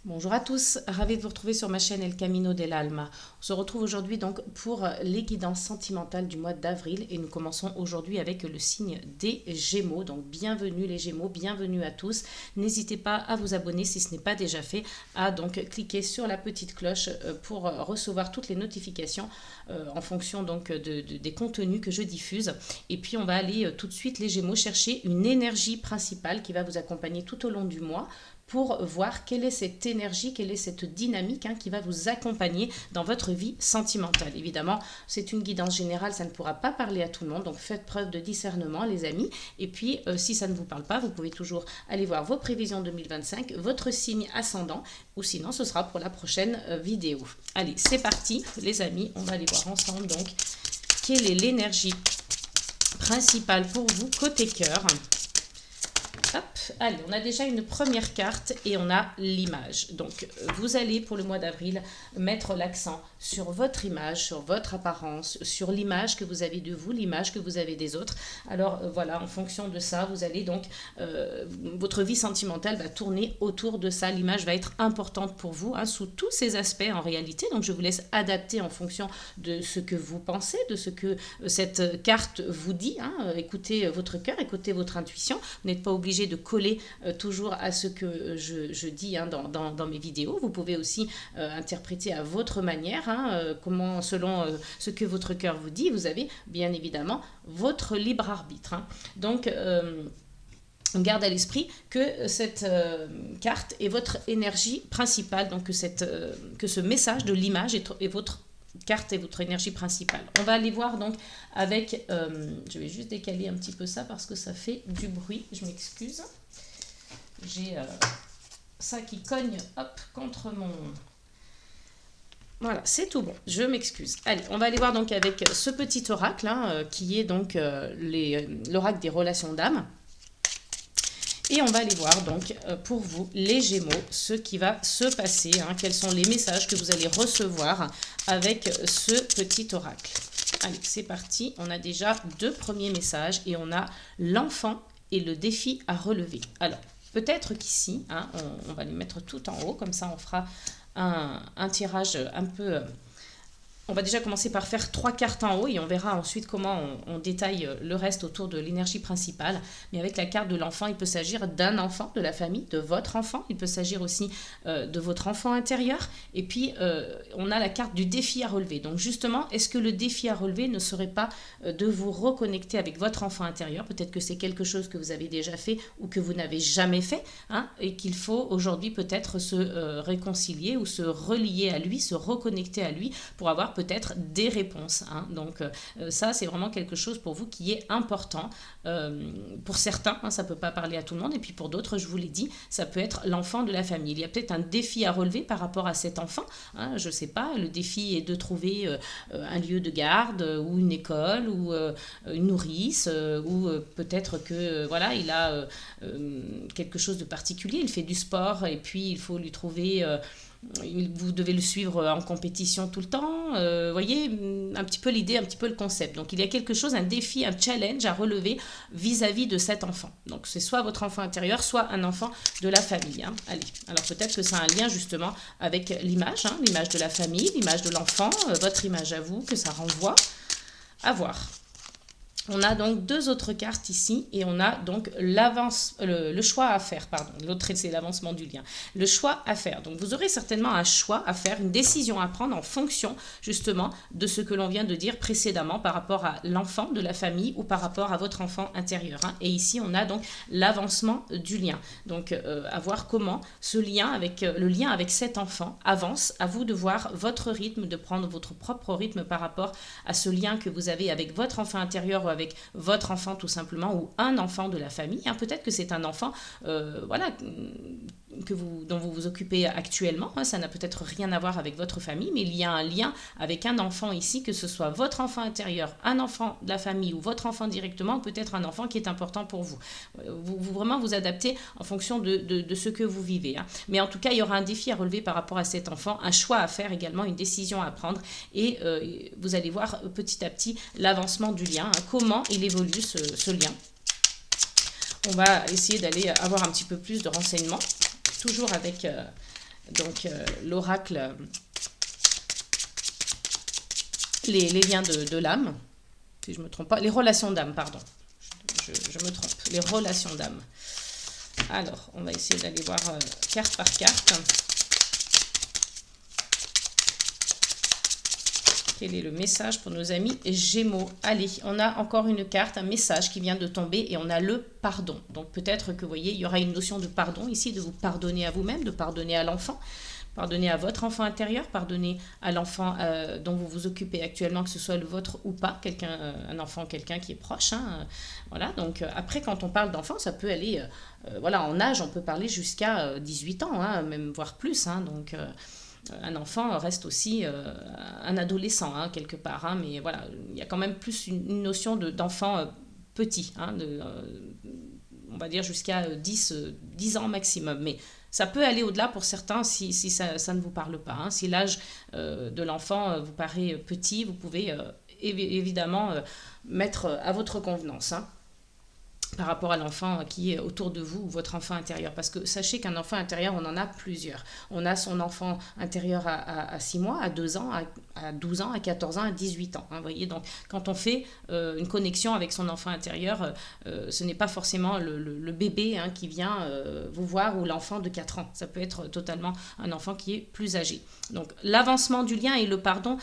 Bonjour à tous, ravi de vous retrouver sur ma chaîne El Camino del Alma. On se retrouve aujourd'hui donc pour les guidances sentimentales du mois d'avril et nous commençons aujourd'hui avec le signe des Gémeaux. Donc bienvenue les Gémeaux, bienvenue à tous. N'hésitez pas à vous abonner si ce n'est pas déjà fait, à donc cliquer sur la petite cloche pour recevoir toutes les notifications en fonction donc des contenus que je diffuse. Et puis on va aller tout de suite les Gémeaux chercher une énergie principale qui va vous accompagner tout au long du mois, pour voir quelle est cette énergie, quelle est cette dynamique qui va vous accompagner dans votre vie sentimentale. Évidemment, c'est une guidance générale, ça ne pourra pas parler à tout le monde, donc faites preuve de discernement les amis. Et puis, si ça ne vous parle pas, vous pouvez toujours aller voir vos prévisions 2025, votre signe ascendant, ou sinon ce sera pour la prochaine vidéo. Allez, c'est parti les amis, on va aller voir ensemble donc quelle est l'énergie principale pour vous côté cœur. Hop, allez, on a déjà une première carte et on a l'image. Donc, vous allez pour le mois d'avril mettre l'accent sur votre image, sur votre apparence, sur l'image que vous avez de vous, l'image que vous avez des autres. Alors, voilà, en fonction de ça, vous allez donc, votre vie sentimentale va tourner autour de ça. L'image va être importante pour vous, sous tous ces aspects en réalité. Donc, je vous laisse adapter en fonction de ce que vous pensez, de ce que cette carte vous dit. Écoutez votre cœur, écoutez votre intuition. Vous n'êtes pas obligé de coller toujours à ce que je dis dans mes vidéos. Vous pouvez aussi interpréter à votre manière, comment, selon ce que votre cœur vous dit. Vous avez bien évidemment votre libre arbitre. Donc, on garde à l'esprit que cette carte est votre énergie principale, donc que ce message de l'image est votre carte et votre énergie principale. On va aller voir donc avec, je vais juste décaler un petit peu ça parce que ça fait du bruit, je m'excuse. J'ai ça qui cogne contre mon... Voilà, c'est tout bon, je m'excuse. Allez, on va aller voir donc avec ce petit oracle qui est donc l'oracle des relations d'âme. Et on va aller voir donc pour vous, les Gémeaux, ce qui va se passer, quels sont les messages que vous allez recevoir avec ce petit oracle. Allez, c'est parti, on a déjà deux premiers messages et on a l'enfant et le défi à relever. Alors, peut-être qu'ici, on va les mettre tout en haut, comme ça on fera un tirage un peu... On va déjà commencer par faire 3 cartes en haut et on verra ensuite comment on détaille le reste autour de l'énergie principale. Mais avec la carte de l'enfant, il peut s'agir d'un enfant de la famille, de votre enfant. Il peut s'agir aussi de votre enfant intérieur. Et puis, on a la carte du défi à relever. Donc justement, est-ce que le défi à relever ne serait pas de vous reconnecter avec votre enfant intérieur? Peut-être que c'est quelque chose que vous avez déjà fait ou que vous n'avez jamais fait. Et qu'il faut aujourd'hui peut-être se réconcilier ou se relier à lui, se reconnecter à lui pour avoir peut-être des réponses. Donc ça, c'est vraiment quelque chose pour vous qui est important. Pour certains, ça ne peut pas parler à tout le monde. Et puis pour d'autres, je vous l'ai dit, ça peut être l'enfant de la famille. Il y a peut-être un défi à relever par rapport à cet enfant. Je ne sais pas, le défi est de trouver un lieu de garde ou une école ou une nourrice ou peut-être que voilà, il a quelque chose de particulier. Il fait du sport et puis il faut lui trouver... vous devez le suivre en compétition tout le temps, voyez un petit peu l'idée, un petit peu le concept. Donc il y a quelque chose, un défi, un challenge à relever vis-à-vis de cet enfant. Donc c'est soit votre enfant intérieur, soit un enfant de la famille. Allez, alors peut-être que ça a un lien justement avec l'image, l'image de la famille, l'image de l'enfant, votre image à vous, que ça renvoie. À voir. On a donc deux autres cartes ici et on a donc le choix à faire, pardon. L'autre, c'est l'avancement du lien. Le choix à faire. Donc, vous aurez certainement un choix à faire, une décision à prendre en fonction justement de ce que l'on vient de dire précédemment par rapport à l'enfant de la famille ou par rapport à votre enfant intérieur. Et ici, on a donc l'avancement du lien. Donc, à voir comment ce lien le lien avec cet enfant avance. À vous de voir votre rythme, de prendre votre propre rythme par rapport à ce lien que vous avez avec votre enfant intérieur ou avec votre enfant tout simplement ou un enfant de la famille. Peut-être que c'est un enfant voilà, dont vous vous occupez actuellement. Ça n'a peut-être rien à voir avec votre famille, mais il y a un lien avec un enfant ici, que ce soit votre enfant intérieur, un enfant de la famille ou votre enfant directement, ou peut-être un enfant qui est important pour vous. Vous vraiment vous adaptez en fonction de ce que vous vivez. Mais en tout cas, il y aura un défi à relever par rapport à cet enfant, un choix à faire également, une décision à prendre et vous allez voir petit à petit l'avancement du lien, comment il évolue ce lien. On va essayer d'aller avoir un petit peu plus de renseignements, toujours avec donc l'oracle, les liens de l'âme, si je ne me trompe pas, les relations d'âme, pardon, je me trompe, les relations d'âme. Alors, on va essayer d'aller voir carte par carte. Quel est le message pour nos amis Gémeaux? Allez, on a encore une carte, un message qui vient de tomber et on a le pardon. Donc peut-être que vous voyez, il y aura une notion de pardon ici, de vous pardonner à vous-même, de pardonner à l'enfant, pardonner à votre enfant intérieur, pardonner à l'enfant dont vous vous occupez actuellement, que ce soit le vôtre ou pas, un enfant, quelqu'un qui est proche. Hein, voilà, donc après quand on parle d'enfant, ça peut aller, voilà, en âge, on peut parler jusqu'à 18 ans, hein, même voire plus, hein, donc... un enfant reste aussi un adolescent, hein, quelque part. Hein, mais voilà, il y a quand même plus une notion d'enfant petit, hein, on va dire jusqu'à 10 ans maximum. Mais ça peut aller au-delà pour certains si ça ne vous parle pas. Hein. Si l'âge de l'enfant vous paraît petit, vous pouvez évidemment mettre à votre convenance. Hein, par rapport à l'enfant qui est autour de vous ou votre enfant intérieur. Parce que sachez qu'un enfant intérieur, on en a plusieurs. On a son enfant intérieur à 6 mois, à 2 ans, à 12 ans, à 14 ans, à 18 ans. Hein, vous voyez, donc quand on fait une connexion avec son enfant intérieur, ce n'est pas forcément le bébé hein, qui vient vous voir ou l'enfant de 4 ans. Ça peut être totalement un enfant qui est plus âgé. Donc l'avancement du lien et le pardon,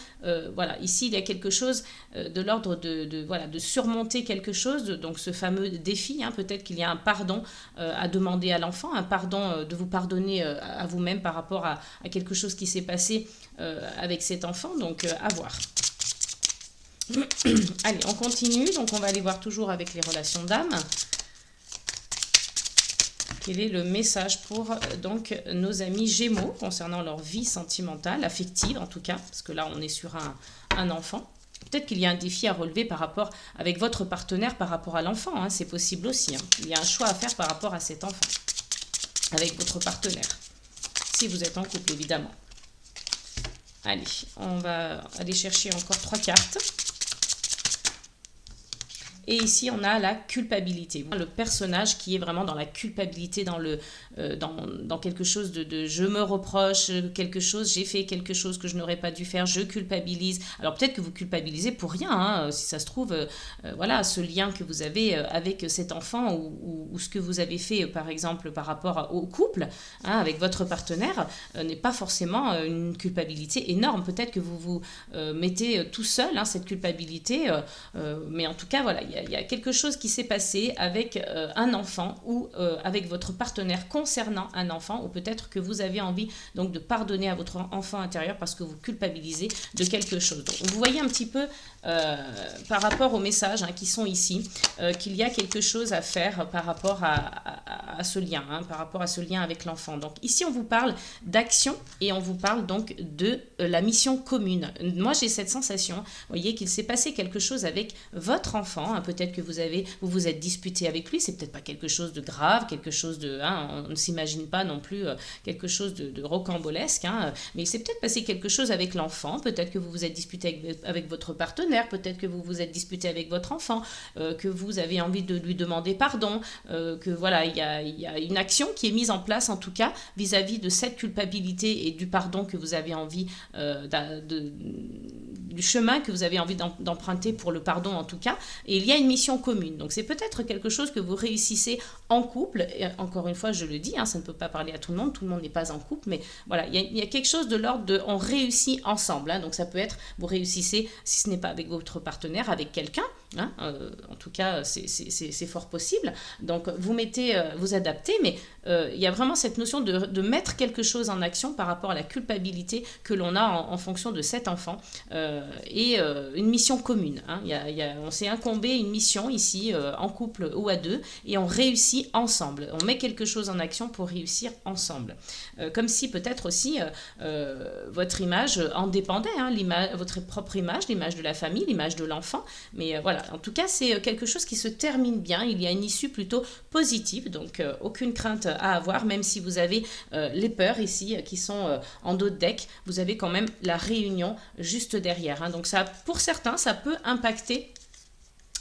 voilà, ici il y a quelque chose de l'ordre de surmonter quelque chose, donc ce fameux défi. Hein, peut-être qu'il y a un pardon à demander à l'enfant, un pardon de vous pardonner à vous-même par rapport à quelque chose qui s'est passé avec cet enfant, donc à voir. Allez, on continue, donc on va aller voir toujours avec les relations d'âme. Quel est le message pour donc nos amis Gémeaux concernant leur vie sentimentale, affective en tout cas, parce que là on est sur un enfant. Peut-être qu'il y a un défi à relever par rapport avec votre partenaire par rapport à l'enfant, hein, c'est possible aussi. Hein. Il y a un choix à faire par rapport à cet enfant, avec votre partenaire, si vous êtes en couple évidemment. Allez, on va aller chercher encore 3 cartes. Et ici, on a la culpabilité. Le personnage qui est vraiment dans la culpabilité, dans quelque chose de je me reproche quelque chose, j'ai fait quelque chose que je n'aurais pas dû faire, je culpabilise. Alors peut-être que vous culpabilisez pour rien, hein, si ça se trouve, voilà, ce lien que vous avez avec cet enfant ou ce que vous avez fait, par exemple, par rapport au couple, hein, avec votre partenaire, n'est pas forcément une culpabilité énorme. Peut-être que vous vous mettez tout seul, hein, cette culpabilité, mais en tout cas, voilà, il y a quelque chose qui s'est passé avec un enfant ou avec votre partenaire concernant un enfant, ou peut-être que vous avez envie donc de pardonner à votre enfant intérieur parce que vous culpabilisez de quelque chose. Donc, vous voyez un petit peu par rapport aux messages hein, qui sont ici, qu'il y a quelque chose à faire par rapport à ce lien, hein, par rapport à ce lien avec l'enfant. Donc ici, on vous parle d'action et on vous parle donc de la mission commune. Moi, j'ai cette sensation, vous voyez, qu'il s'est passé quelque chose avec votre enfant, hein, peut-être que vous vous êtes disputé avec lui, c'est peut-être pas quelque chose de grave, quelque chose de... Hein, on ne s'imagine pas non plus quelque chose de rocambolesque, hein, mais il s'est peut-être passé quelque chose avec l'enfant, peut-être que vous vous êtes disputé avec votre partenaire, peut-être que vous vous êtes disputé avec votre enfant, que vous avez envie de lui demander pardon, que voilà, il y a une action qui est mise en place en tout cas vis-à-vis de cette culpabilité et du pardon que vous avez envie du chemin que vous avez envie d'emprunter pour le pardon en tout cas, et il y a une mission commune. Donc c'est peut-être quelque chose que vous réussissez en couple, et encore une fois je le dis, hein, ça ne peut pas parler à tout le monde n'est pas en couple, mais voilà, il y a quelque chose de l'ordre de on réussit ensemble, hein, donc ça peut être, vous réussissez, si ce n'est pas avec votre partenaire, avec quelqu'un, hein, en tout cas c'est fort possible, donc vous adaptez, mais il y a vraiment cette notion de mettre quelque chose en action par rapport à la culpabilité que l'on a en fonction de cet enfant, et une mission commune, hein. On s'est incombé une mission ici en couple ou à deux et on réussit ensemble, on met quelque chose en action pour réussir ensemble, comme si peut-être aussi votre image en dépendait, hein, votre propre image, l'image de la famille, l'image de l'enfant, mais voilà, en tout cas c'est quelque chose qui se termine bien, il y a une issue plutôt positive, donc aucune crainte à avoir, même si vous avez les peurs ici qui sont en dos de deck, vous avez quand même la réunion juste derrière, hein. Donc ça, pour certains, ça peut impacter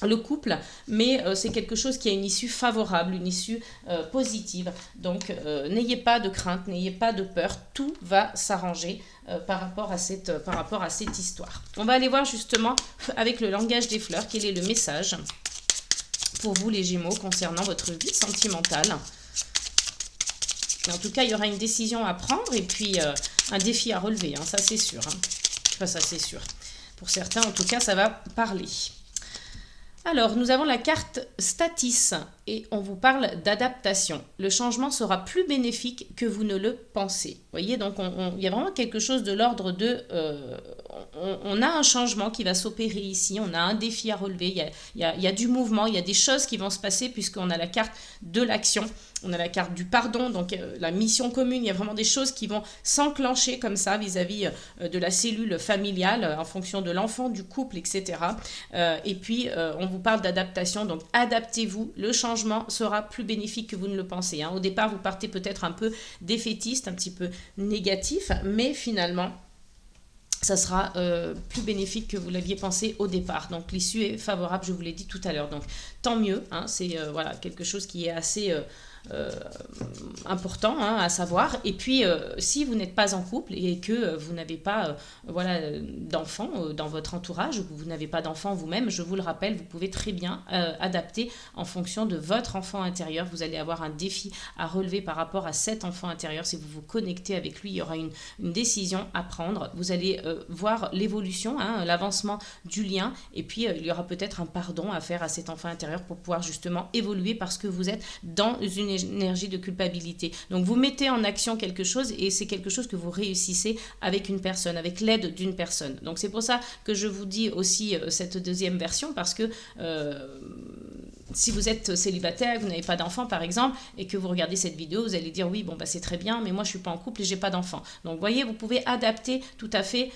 le couple, mais c'est quelque chose qui a une issue favorable, une issue positive. Donc n'ayez pas de crainte, n'ayez pas de peur, tout va s'arranger par rapport à cette histoire. On va aller voir justement avec le langage des fleurs quel est le message pour vous les Gémeaux concernant votre vie sentimentale. En tout cas, il y aura une décision à prendre et puis un défi à relever, hein, ça c'est sûr. Hein. Enfin, ça c'est sûr. Pour certains, en tout cas, ça va parler. Alors, nous avons la carte Statis et on vous parle d'adaptation. Le changement sera plus bénéfique que vous ne le pensez. Vous voyez, donc il y a vraiment quelque chose de l'ordre de... on a un changement qui va s'opérer ici, on a un défi à relever, il y a du mouvement, il y a des choses qui vont se passer puisqu'on a la carte de l'action. On a la carte du pardon, donc la mission commune, il y a vraiment des choses qui vont s'enclencher comme ça vis-à-vis de la cellule familiale en fonction de l'enfant, du couple, etc. Et puis, on vous parle d'adaptation, donc adaptez-vous, le changement sera plus bénéfique que vous ne le pensez. Hein. Au départ, vous partez peut-être un peu défaitiste, un petit peu négatif, mais finalement, ça sera plus bénéfique que vous l'aviez pensé au départ. Donc l'issue est favorable, je vous l'ai dit tout à l'heure. Donc tant mieux, hein, c'est voilà, quelque chose qui est assez... important hein, à savoir. Et puis si vous n'êtes pas en couple et que vous n'avez pas voilà, d'enfants dans votre entourage ou que vous n'avez pas d'enfants vous-même, je vous le rappelle, vous pouvez très bien adapter en fonction de votre enfant intérieur. Vous allez avoir un défi à relever par rapport à cet enfant intérieur. Si vous vous connectez avec lui, il y aura une décision à prendre. Vous allez voir l'évolution, hein, l'avancement du lien et puis il y aura peut-être un pardon à faire à cet enfant intérieur pour pouvoir justement évoluer parce que vous êtes dans une énergie de culpabilité. Donc vous mettez en action quelque chose et c'est quelque chose que vous réussissez avec une personne, avec l'aide d'une personne. Donc c'est pour ça que je vous dis aussi cette deuxième version parce que si vous êtes célibataire, vous n'avez pas d'enfant par exemple et que vous regardez cette vidéo, vous allez dire oui bon bah c'est très bien mais moi je suis pas en couple et j'ai pas d'enfant. Donc vous voyez, vous pouvez adapter tout à fait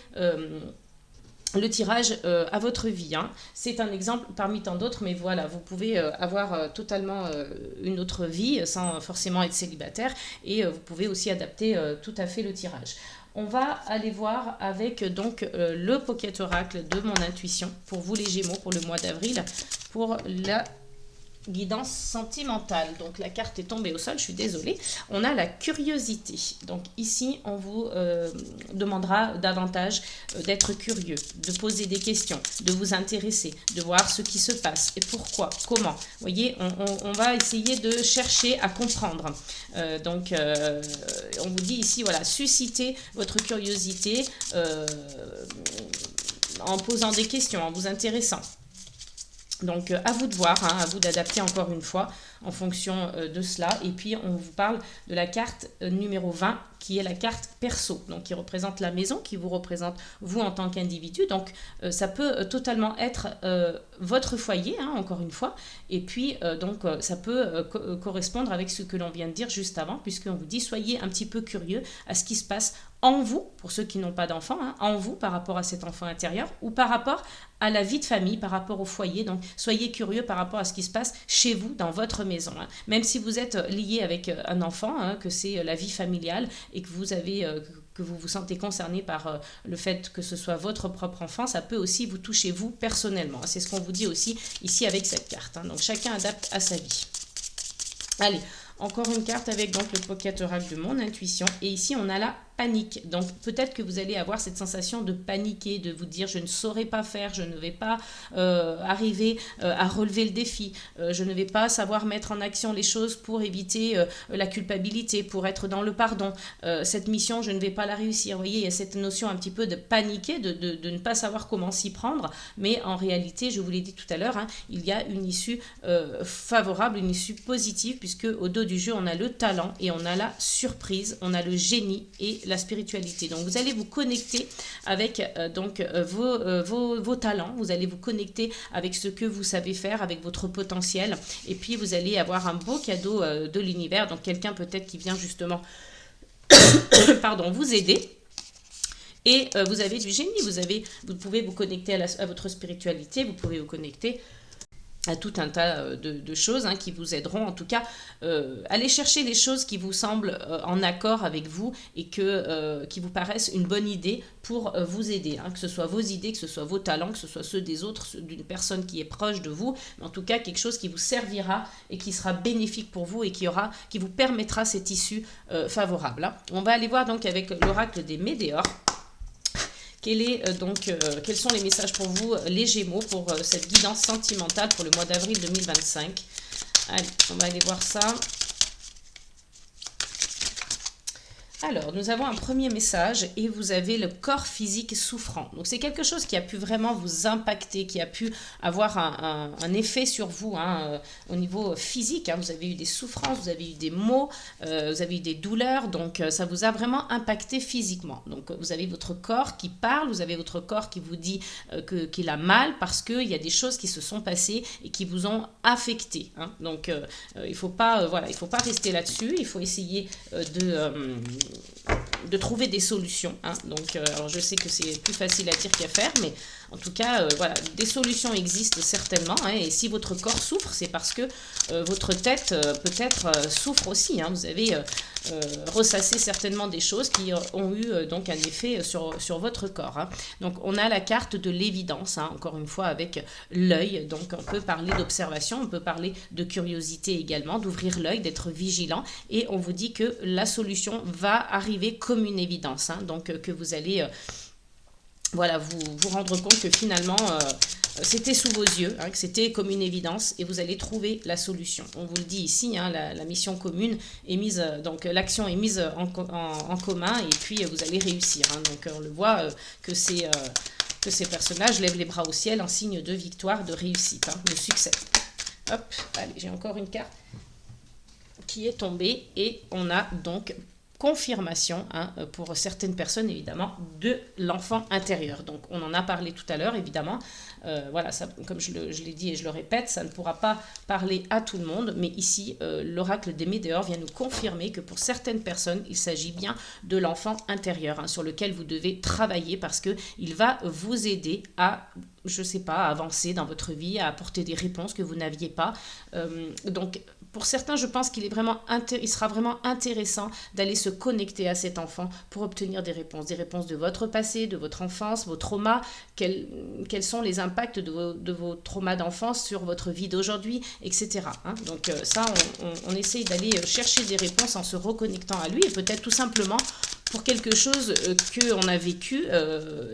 le tirage à votre vie. Hein. C'est un exemple parmi tant d'autres, mais voilà, vous pouvez avoir totalement une autre vie sans forcément être célibataire et vous pouvez aussi adapter tout à fait le tirage. On va aller voir avec donc le Pocket Oracle de mon intuition pour vous les Gémeaux pour le mois d'avril pour la guidance sentimentale. Donc la carte est tombée au sol, je suis désolée. On a la curiosité. Donc ici, on vous demandera davantage d'être curieux, de poser des questions, de vous intéresser, de voir ce qui se passe et pourquoi, comment. Vous voyez, on va essayer de chercher à comprendre. Donc on vous dit ici, voilà, suscitez votre curiosité en posant des questions, en vous intéressant. Donc à vous de voir, hein, à vous d'adapter encore une fois en fonction de cela. Et puis on vous parle de la carte numéro 20 qui est la carte perso, donc qui représente la maison, qui vous représente vous en tant qu'individu. Donc ça peut totalement être votre foyer, hein, encore une fois. Et puis donc ça peut correspondre avec ce que l'on vient de dire juste avant, puisqu'on vous dit soyez un petit peu curieux à ce qui se passe en vous, pour ceux qui n'ont pas d'enfants, hein, en vous par rapport à cet enfant intérieur ou par rapport à la vie de famille, par rapport au foyer. Donc soyez curieux par rapport à ce qui se passe chez vous, dans votre maison. Hein. Même si vous êtes lié avec un enfant, hein, que c'est la vie familiale et que vous avez... que vous vous sentez concerné par le fait que ce soit votre propre enfant, ça peut aussi vous toucher vous personnellement. C'est ce qu'on vous dit aussi ici avec cette carte. Hein. Donc chacun adapte à sa vie. Allez, encore une carte avec donc le Pocket Oracle de mon intuition. Et ici, on a la panique. Donc peut-être que vous allez avoir cette sensation de paniquer, de vous dire je ne saurais pas faire, je ne vais pas arriver à relever le défi, je ne vais pas savoir mettre en action les choses pour éviter la culpabilité, pour être dans le pardon. Cette mission, je ne vais pas la réussir. Vous voyez, il y a cette notion un petit peu de paniquer, de ne pas savoir comment s'y prendre, mais en réalité, je vous l'ai dit tout à l'heure, hein, il y a une issue favorable, une issue positive, puisque au dos du jeu, on a le talent et on a la surprise, on a le génie et la spiritualité. Donc vous allez vous connecter avec vos talents, vous allez vous connecter avec ce que vous savez faire, avec votre potentiel, et puis vous allez avoir un beau cadeau de l'univers, donc quelqu'un peut-être qui vient justement pardon, vous aider. Et vous avez du génie, vous pouvez vous connecter à votre spiritualité, vous pouvez vous connecter à tout un tas de choses qui vous aideront. En tout cas, allez chercher les choses qui vous semblent en accord avec vous et qui vous paraissent une bonne idée pour vous aider. Que ce soit vos idées, que ce soit vos talents, que ce soit ceux des autres, d'une personne qui est proche de vous. Mais en tout cas, quelque chose qui vous servira et qui sera bénéfique pour vous et qui vous permettra cette issue favorable. On va aller voir donc avec l'oracle des Médéors. Quels sont les messages pour vous, les Gémeaux, pour cette guidance sentimentale pour le mois d'avril 2025? Allez, on va aller voir ça. Alors, nous avons un premier message et vous avez le corps physique souffrant. Donc, c'est quelque chose qui a pu vraiment vous impacter, qui a pu avoir un effet sur vous au niveau physique. Vous avez eu des souffrances, vous avez eu des maux, vous avez eu des douleurs. Donc, ça vous a vraiment impacté physiquement. Donc, vous avez votre corps qui parle, vous avez votre corps qui vous dit qu'il a mal parce qu'il y a des choses qui se sont passées et qui vous ont affecté. Donc, il ne faut pas rester là-dessus. Il faut essayer de trouver des solutions. Donc, alors je sais que c'est plus facile à dire qu'à faire, mais en tout cas, des solutions existent certainement. Et si votre corps souffre, c'est parce que votre tête peut-être souffre aussi. Vous avez ressassé certainement des choses qui ont eu donc un effet sur votre corps. Donc, on a la carte de l'évidence, encore une fois, avec l'œil. Donc, on peut parler d'observation, on peut parler de curiosité également, d'ouvrir l'œil, d'être vigilant. Et on vous dit que la solution va arriver comme une évidence. Donc, que vous allez vous rendre compte que finalement, c'était sous vos yeux, que c'était comme une évidence et vous allez trouver la solution. On vous le dit ici, la mission commune est mise, donc l'action est mise en commun et puis vous allez réussir. Donc, on le voit que ces personnages lèvent les bras au ciel en signe de victoire, de réussite, de succès. Hop, allez, j'ai encore une carte qui est tombée et on a donc confirmation pour certaines personnes évidemment de l'enfant intérieur. Donc on en a parlé tout à l'heure évidemment, ça, comme je l'ai dit et je le répète, ça ne pourra pas parler à tout le monde, mais ici l'oracle des Médéors vient nous confirmer que pour certaines personnes il s'agit bien de l'enfant intérieur sur lequel vous devez travailler parce que il va vous aider à avancer dans votre vie, à apporter des réponses que vous n'aviez pas. Donc pour certains, je pense qu'il sera vraiment intéressant d'aller se connecter à cet enfant pour obtenir des réponses de votre passé, de votre enfance, vos traumas, quels sont les impacts de vos traumas d'enfance sur votre vie d'aujourd'hui, etc. Donc ça, on essaye d'aller chercher des réponses en se reconnectant à lui et peut-être tout simplement pour quelque chose qu'on a vécu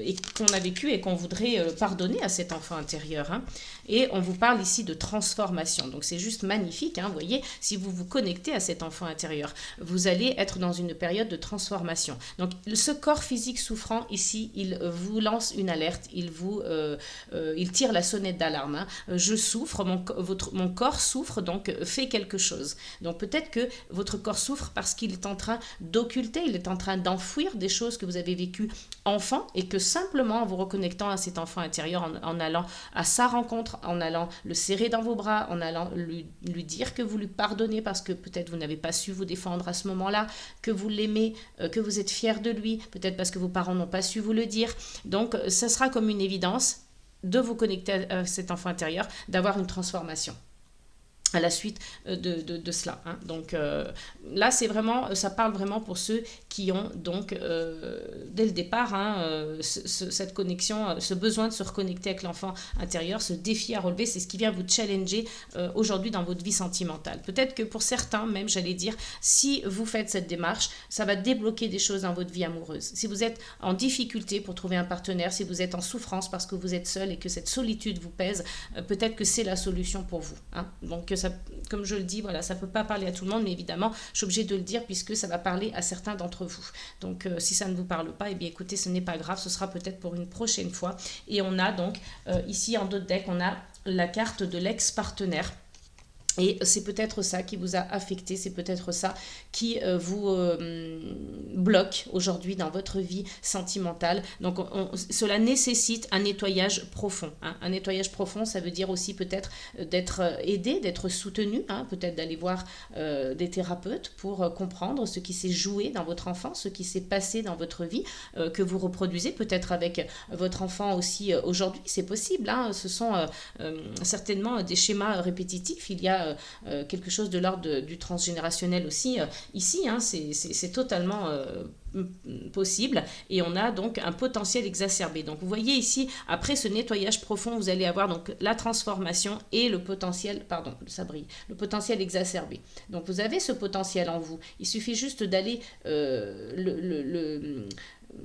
et qu'on voudrait pardonner à cet enfant intérieur. Et on vous parle ici de transformation. Donc c'est juste magnifique. Vous voyez, si vous vous connectez à cet enfant intérieur, vous allez être dans une période de transformation. Donc ce corps physique souffrant ici, il vous lance une alerte, il tire la sonnette d'alarme. Je souffre, mon corps souffre, donc fais quelque chose. Donc peut-être que votre corps souffre parce qu'il est en train d'occulter, il est en train d'enfouir des choses que vous avez vécues enfant et que simplement en vous reconnectant à cet enfant intérieur, en allant à sa rencontre, en allant le serrer dans vos bras, en allant lui dire que vous lui pardonnez parce que peut-être vous n'avez pas su vous défendre à ce moment-là, que vous l'aimez, que vous êtes fier de lui, peut-être parce que vos parents n'ont pas su vous le dire. Donc, ça sera comme une évidence de vous connecter à cet enfant intérieur, d'avoir une transformation à la suite de cela. Donc là, ça parle vraiment pour ceux qui ont donc, dès le départ, cette connexion, ce besoin de se reconnecter avec l'enfant intérieur, ce défi à relever, c'est ce qui vient vous challenger aujourd'hui dans votre vie sentimentale. Peut-être que pour certains, même, j'allais dire, si vous faites cette démarche, ça va débloquer des choses dans votre vie amoureuse. Si vous êtes en difficulté pour trouver un partenaire, si vous êtes en souffrance parce que vous êtes seul et que cette solitude vous pèse, peut-être que c'est la solution pour vous. Donc, ça, comme je le dis, ça ne peut pas parler à tout le monde, mais évidemment, je suis obligée de le dire puisque ça va parler à certains d'entre vous. Donc, si ça ne vous parle pas, écoutez, ce n'est pas grave, ce sera peut-être pour une prochaine fois. Et on a donc, ici en dos de deck, on a la carte de l'ex-partenaire. Et c'est peut-être ça qui vous a affecté, c'est peut-être ça qui bloque aujourd'hui dans votre vie sentimentale. Donc cela nécessite un nettoyage profond. Hein. Un nettoyage profond, ça veut dire aussi peut-être d'être aidé, d'être soutenu, hein, peut-être d'aller voir des thérapeutes pour comprendre ce qui s'est joué dans votre enfance, ce qui s'est passé dans votre vie, que vous reproduisez peut-être avec votre enfant aussi aujourd'hui, c'est possible. Hein. Ce sont certainement des schémas répétitifs. Il y a quelque chose de l'ordre du transgénérationnel aussi ici. Hein. C'est totalement possible et on a donc un potentiel exacerbé. Donc vous voyez ici, après ce nettoyage profond, vous allez avoir donc la transformation et le potentiel, pardon, ça brille, le potentiel exacerbé. Donc vous avez ce potentiel en vous. Il suffit juste d'aller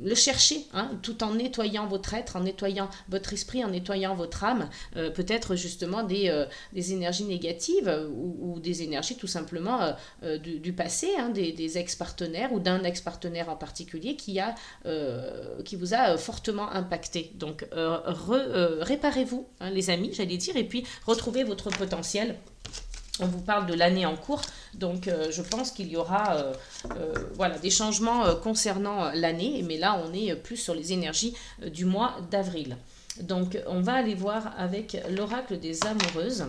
le chercher, hein, tout en nettoyant votre être, en nettoyant votre esprit, en nettoyant votre âme, peut-être justement des énergies négatives ou des énergies tout simplement du passé, hein, des ex-partenaires ou d'un ex-partenaire en particulier qui vous a fortement impacté. Donc réparez-vous, hein, les amis, j'allais dire, et puis retrouvez votre potentiel. On vous parle de l'année en cours, donc je pense qu'il y aura voilà, des changements concernant l'année, mais là on est plus sur les énergies du mois d'avril. Donc on va aller voir avec l'oracle des amoureuses.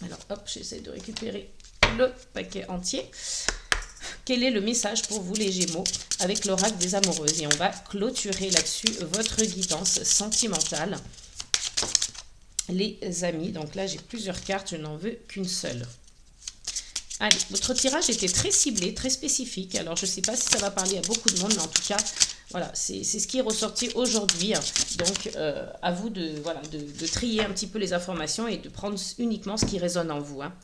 Alors hop, j'essaie de récupérer le paquet entier. Quel est le message pour vous les Gémeaux avec l'oracle des amoureuses? Et on va clôturer là-dessus votre guidance sentimentale. Les amis, donc là j'ai plusieurs cartes, je n'en veux qu'une seule. Allez, votre tirage était très ciblé, très spécifique, alors je ne sais pas si ça va parler à beaucoup de monde, mais en tout cas, voilà, c'est ce qui est ressorti aujourd'hui. Donc à vous de trier un petit peu les informations et de prendre uniquement ce qui résonne en vous. Hein.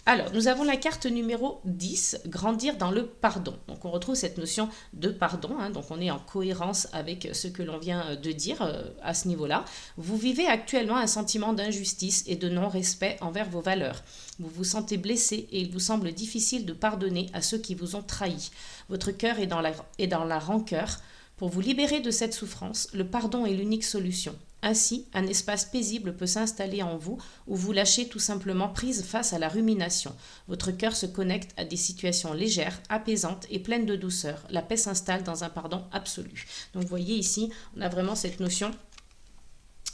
Alors, nous avons la carte numéro 10, grandir dans le pardon. Donc, on retrouve cette notion de pardon. Hein, donc, on est en cohérence avec ce que l'on vient de dire à ce niveau-là. Vous vivez actuellement un sentiment d'injustice et de non-respect envers vos valeurs. Vous vous sentez blessé et il vous semble difficile de pardonner à ceux qui vous ont trahi. Votre cœur est dans la rancœur. Pour vous libérer de cette souffrance, le pardon est l'unique solution. Ainsi, un espace paisible peut s'installer en vous où vous lâchez tout simplement prise face à la rumination. Votre cœur se connecte à des situations légères, apaisantes et pleines de douceur. La paix s'installe dans un pardon absolu. Donc vous voyez ici, on a vraiment cette notion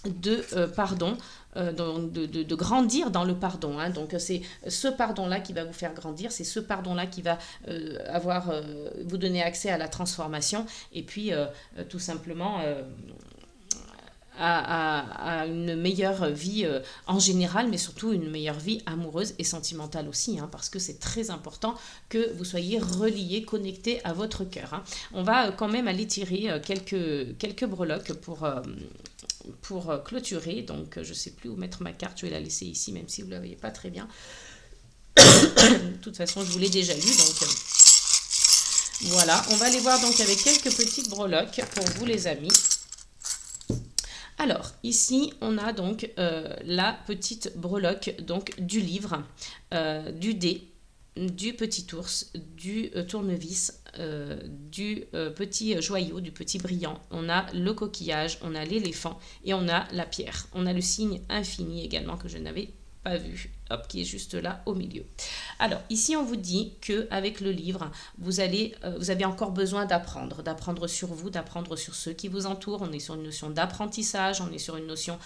de pardon, de grandir dans le pardon. Hein. Donc c'est ce pardon-là qui va vous faire grandir, c'est ce pardon-là qui va vous donner accès à la transformation et puis tout simplement à une meilleure vie en général, mais surtout une meilleure vie amoureuse et sentimentale aussi, hein, parce que c'est très important que vous soyez reliés, connectés à votre cœur. Hein. On va quand même aller tirer quelques breloques pour clôturer. Donc je ne sais plus où mettre ma carte, je vais la laisser ici, même si vous ne la voyez pas très bien. De toute façon, je vous l'ai déjà lu, donc voilà. On va aller voir donc avec quelques petites breloques pour vous les amis. Alors, ici, on a donc la petite breloque donc, du livre, du dé, du petit ours, du tournevis, du petit joyau, du petit brillant. On a le coquillage, on a l'éléphant et on a la pierre. On a le signe infini également que je n'avais pas vu, hop, qui est juste là au milieu. Alors ici on vous dit que avec le livre vous avez encore besoin d'apprendre sur vous, d'apprendre sur ceux qui vous entourent. On est sur une notion d'apprentissage, on est sur une notion.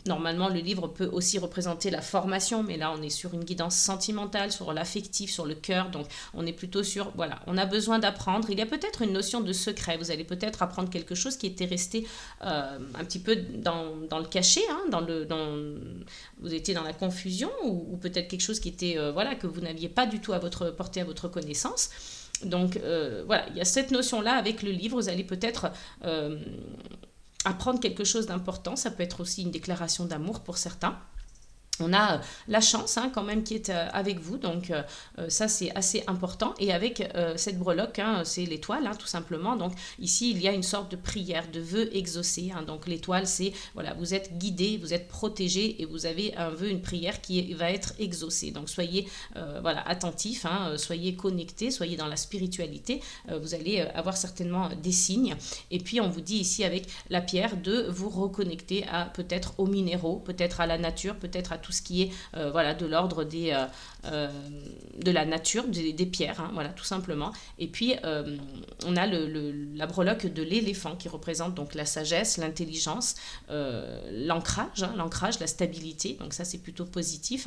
Normalement, le livre peut aussi représenter la formation, mais là, on est sur une guidance sentimentale, sur l'affectif, sur le cœur. Donc, on est plutôt sur, voilà, on a besoin d'apprendre. Il y a peut-être une notion de secret. Vous allez peut-être apprendre quelque chose qui était resté un petit peu dans le cachet, hein, vous étiez dans la confusion, ou peut-être quelque chose qui était, que vous n'aviez pas du tout porté à votre connaissance. Donc, voilà, il y a cette notion-là avec le livre. Vous allez peut-être apprendre quelque chose d'important, ça peut être aussi une déclaration d'amour pour certains. On a la chance hein, quand même qui est avec vous, donc ça c'est assez important. Et avec cette breloque, hein, c'est l'étoile hein, tout simplement. Donc ici il y a une sorte de prière, de vœu exaucé. Hein. Donc l'étoile c'est, voilà, vous êtes guidé, vous êtes protégé et vous avez un vœu, une prière qui va être exaucée. Donc soyez attentifs, hein, soyez connectés, soyez dans la spiritualité. Vous allez avoir certainement des signes. Et puis on vous dit ici avec la pierre de vous reconnecter à peut-être aux minéraux, peut-être à la nature, peut-être à tout tout ce qui est voilà, de l'ordre de la nature, des pierres, hein, voilà, tout simplement. Et puis, on a la breloque de l'éléphant qui représente donc la sagesse, l'intelligence, l'ancrage, hein, la stabilité. Donc ça, c'est plutôt positif.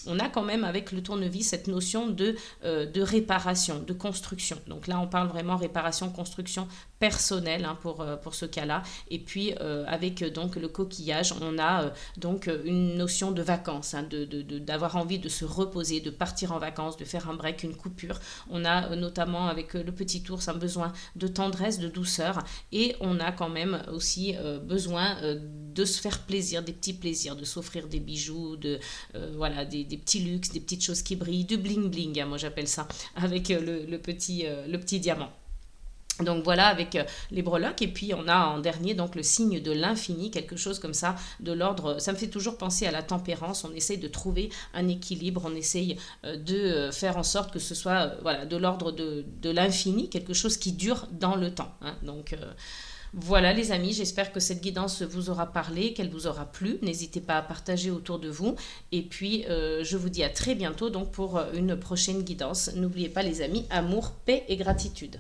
On a quand même avec le tournevis cette notion de réparation, de construction. Donc là, on parle vraiment réparation, construction personnelle, hein, pour ce cas-là. Et puis, avec donc le coquillage, on a donc une notion de vacances, hein, d'avoir envie de se reposer, de partir en vacances, de faire un break, une coupure. On a notamment avec le petit ours un besoin de tendresse, de douceur, et on a quand même aussi besoin de se faire plaisir, des petits plaisirs, de s'offrir des bijoux, voilà, des petits luxes, des petites choses qui brillent, du bling bling, hein, moi j'appelle ça, avec le petit diamant. Donc voilà avec les breloques, et puis on a en dernier donc le signe de l'infini, quelque chose comme ça de l'ordre, ça me fait toujours penser à la tempérance, on essaye de trouver un équilibre, on essaye de faire en sorte que ce soit voilà, de l'ordre de l'infini, quelque chose qui dure dans le temps, hein. Donc voilà les amis, j'espère que cette guidance vous aura parlé, qu'elle vous aura plu. N'hésitez pas à partager autour de vous. Et puis, je vous dis à très bientôt donc pour une prochaine guidance. N'oubliez pas les amis, amour, paix et gratitude.